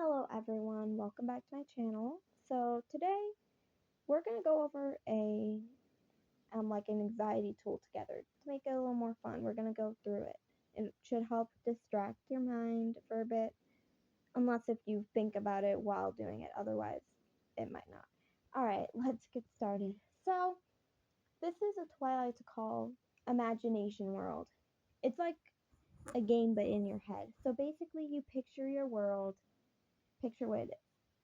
Hello everyone, welcome back to my channel. So today we're gonna go over a like an anxiety tool together to make it a little more fun. We're gonna go through it. It should help distract your mind for a bit, unless if you think about it while doing it. Otherwise, it might not. All right, let's get started. So this is a toy I like to call Imagination World. It's like a game but in your head. So basically, you picture your world, picture what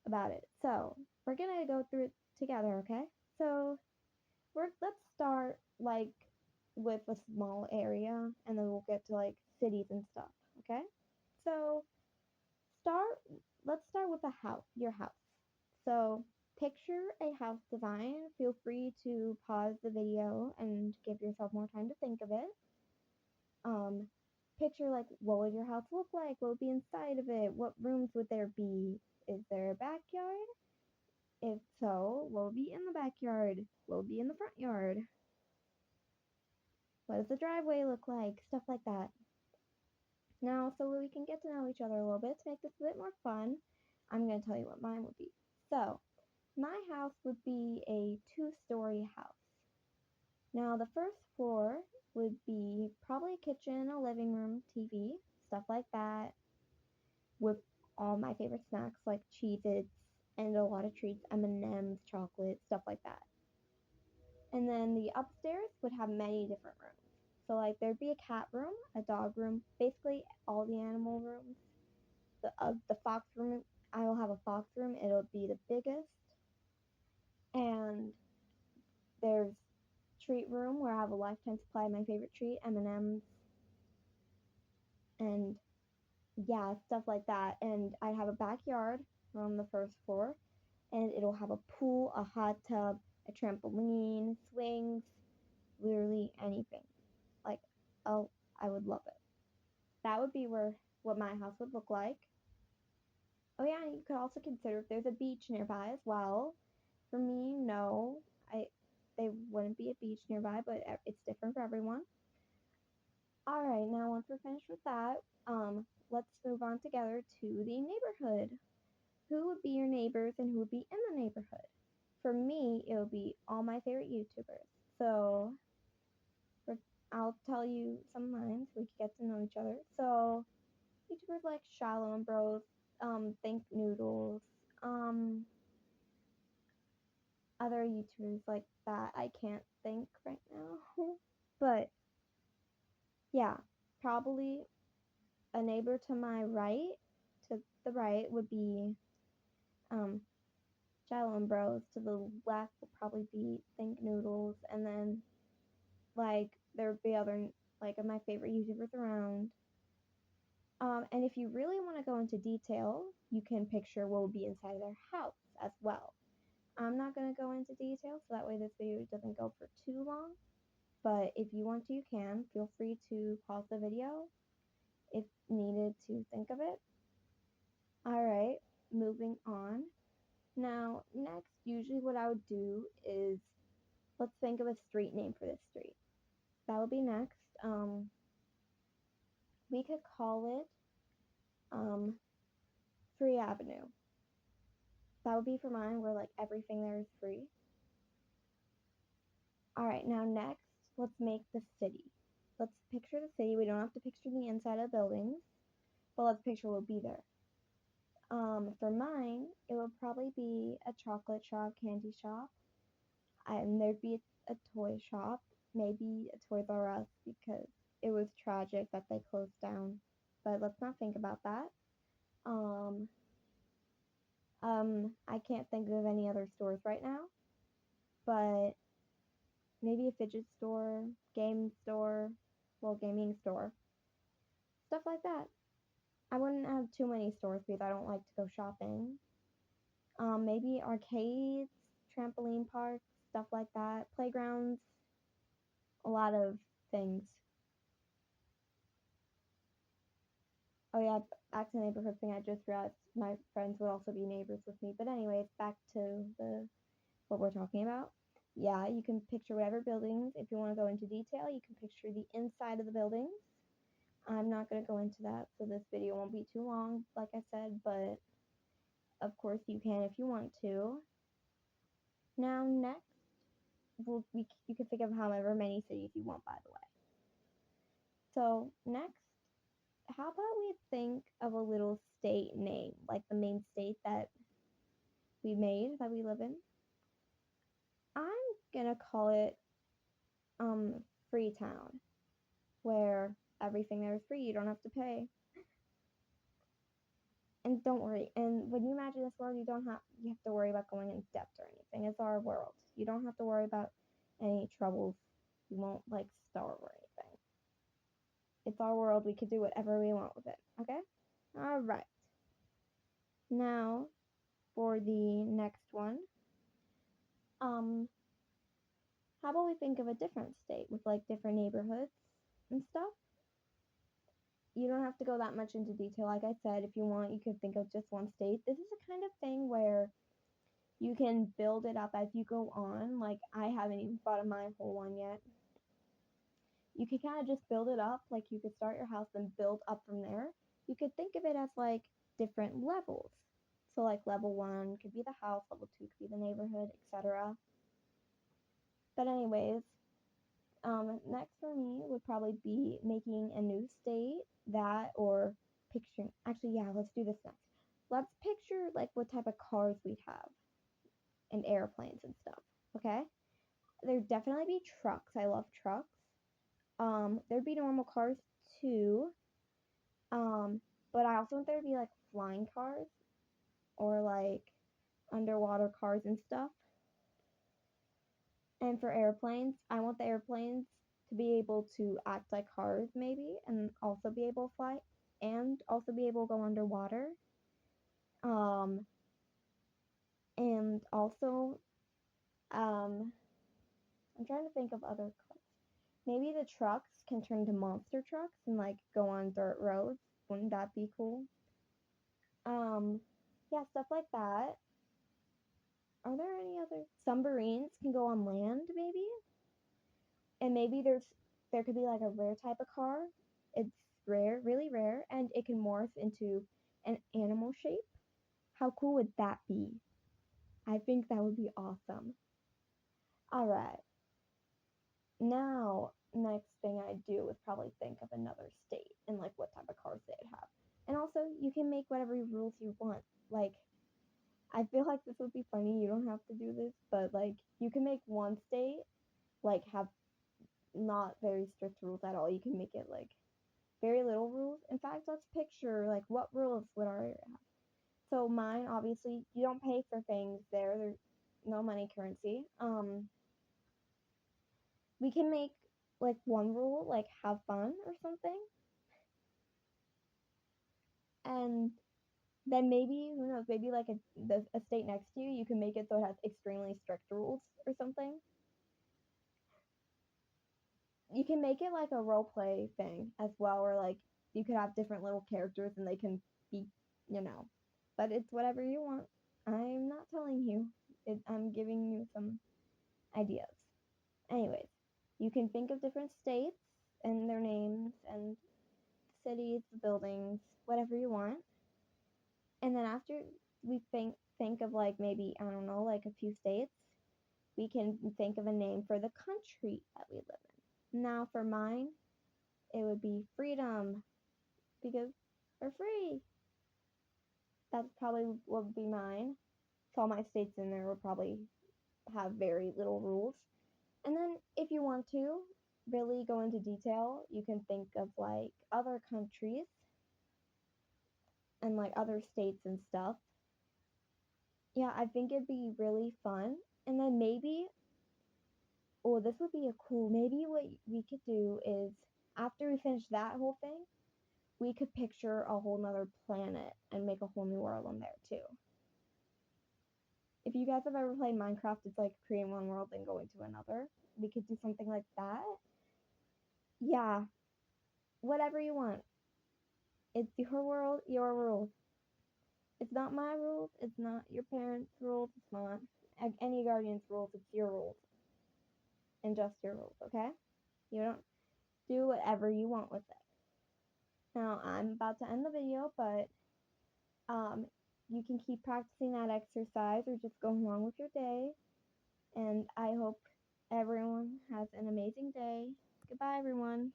about it. So we're gonna go through it together, okay? So let's start like with a small area, and then we'll get to like cities and stuff, okay? So start. Let's start with a house, your house. So picture a house design. Feel free to pause the video and give yourself more time to think of it. Um, Picture like what would your house look like? What would be inside of it? What rooms would there be? Is there a backyard? If so, what will be in the backyard? What will be in the front yard? What does the driveway look like? Stuff like that. Now, so we can get to know each other a little bit to make this a bit more fun, I'm going to tell you what mine would be. So, my house would be a two-story house. Now, the first floor would be probably a kitchen, a living room, TV, stuff like that, with all my favorite snacks like Cheez-Its and a lot of treats, M&Ms, chocolate, stuff like that. And then the upstairs would have many different rooms. So like there'd be a cat room, a dog room, basically all the animal rooms. The fox room, I will have a fox room. It'll be the biggest. And there's treat room where I have a lifetime supply of my favorite treat, M&Ms, and yeah, stuff like that. And I have a backyard on the first floor, and it'll have a pool, a hot tub, a trampoline, swings, literally anything. Like, oh, I would love it. That would be what my house would look like. Oh yeah, and you could also consider if there's a beach nearby as well. For me, no, I they wouldn't be a beach nearby, but it's different for everyone. All right, now once we're finished with that, let's move on together to the neighborhood. Who would be your neighbors and who would be in the neighborhood? For me, it would be all my favorite YouTubers. So for, I'll tell you some of mine so we can get to know each other. So YouTubers like Shallow and Bros, Think Noodles, other YouTubers like that I can't think right now. But yeah, probably a neighbor to my right, to the right would be um Shallow and Bros. To the left would probably be Think Noodles, and then like there would be other like of my favorite YouTubers around. And if you really want to go into detail, you can picture what will be inside of their house as well. I'm not going to go into detail so that way this video doesn't go for too long. But if you want to, you can. Feel free to pause the video if needed to think of it. Alright, moving on. Now, next, usually what I would do is let's think of a street name for this street. That would be next. We could call it Free Avenue. That would be for mine, where like everything there is free. Alright, now next, let's make the city. Let's picture the city. We don't have to picture the inside of the buildings, but let's picture what will be there. For mine, it would probably be a chocolate shop, candy shop, and there'd be a toy shop, maybe a Toys R Us because it was tragic that they closed down. But let's not think about that. Um, I can't think of any other stores right now, but maybe a fidget store, game store, well, gaming store, stuff like that. I wouldn't have too many stores because I don't like to go shopping. Maybe arcades, trampoline parks, stuff like that, playgrounds, a lot of things. Oh yeah, back to the neighborhood thing. I just realized my friends would also be neighbors with me. But anyways, back to the what we're talking about. Yeah, you can picture whatever buildings. If you want to go into detail, you can picture the inside of the buildings. I'm not going to go into that, so this video won't be too long, like I said, but of course you can if you want to. Now next, you can think of however many cities you want, by the way. So next, how about we think of a little state name, like the main state that we made, that we live in. I'm gonna call it Freetown, where everything there is free, you don't have to pay. And don't worry, and when you imagine this world, you have to worry about going in debt or anything. It's our world. You don't have to worry about any troubles. You won't like starve or anything. It's our world. We can do whatever we want with it. Okay? Alright. Now for the next one. How about we think of a different state with like different neighborhoods and stuff? You don't have to go that much into detail. Like I said, if you want, you could think of just one state. This is a kind of thing where you can build it up as you go on. Like, I haven't even thought of my whole one yet. You could kind of just build it up. Like, you could start your house and build up from there. You could think of it as like different levels. So, like, level 1 could be the house, level 2 could be the neighborhood, etc. But, anyways, next for me would probably be making a new state, that, or picturing. Actually, yeah, let's do this next. Let's picture like what type of cars we'd have and airplanes and stuff. Okay? There'd definitely be trucks. I love trucks. There'd be normal cars too. But I also want there to be like flying cars or like underwater cars and stuff. And for airplanes, I want the airplanes to be able to act like cars maybe and also be able to fly and also be able to go underwater. And also, I'm trying to think of other cars. Maybe the trucks can turn into monster trucks and like go on dirt roads. Wouldn't that be cool? Yeah, stuff like that. Are there any other submarines can go on land maybe? And maybe there could be like a rare type of car. It's rare, really rare, and it can morph into an animal shape. How cool would that be? I think that would be awesome. Alright. Now, next thing I do is probably think of another state and like what type of cars they'd have. And also, you can make whatever rules you want. Like, I feel like this would be funny. You don't have to do this, but like, you can make one state like have not very strict rules at all. You can make it like very little rules. In fact, let's picture like what rules would our area have. So mine, obviously, you don't pay for things there. There's no money currency. We can make like one rule, like have fun or something. And then maybe, who knows, maybe like a state next to you, you can make it so it has extremely strict rules or something. You can make it like a role play thing as well, where like you could have different little characters and they can be, you know, but it's whatever you want. I'm not telling you. I'm giving you some ideas. Anyways, you can think of different states and their names and cities, buildings, whatever you want. And then after we think of like maybe, I don't know, like a few states, we can think of a name for the country that we live in. Now for mine, it would be freedom because we're free. That's probably what would be mine. So all my states in there would probably have very little rules. And then if you want to really go into detail, you can think of like other countries and like other states and stuff. Yeah, I think it'd be really fun. And then maybe, oh, this would be a cool, maybe what we could do is after we finish that whole thing, we could picture a whole nother planet and make a whole new world on there too. If you guys have ever played Minecraft, it's like creating one world and going to another. We could do something like that. Yeah, whatever you want. It's your world, your rules. It's not my rules. It's not your parents' rules. It's not any guardian's rules. It's your rules. And just your rules, okay? You don't do whatever you want with it. Now, I'm about to end the video, but you can keep practicing that exercise or just go along with your day. And I hope everyone has an amazing day. Goodbye, everyone.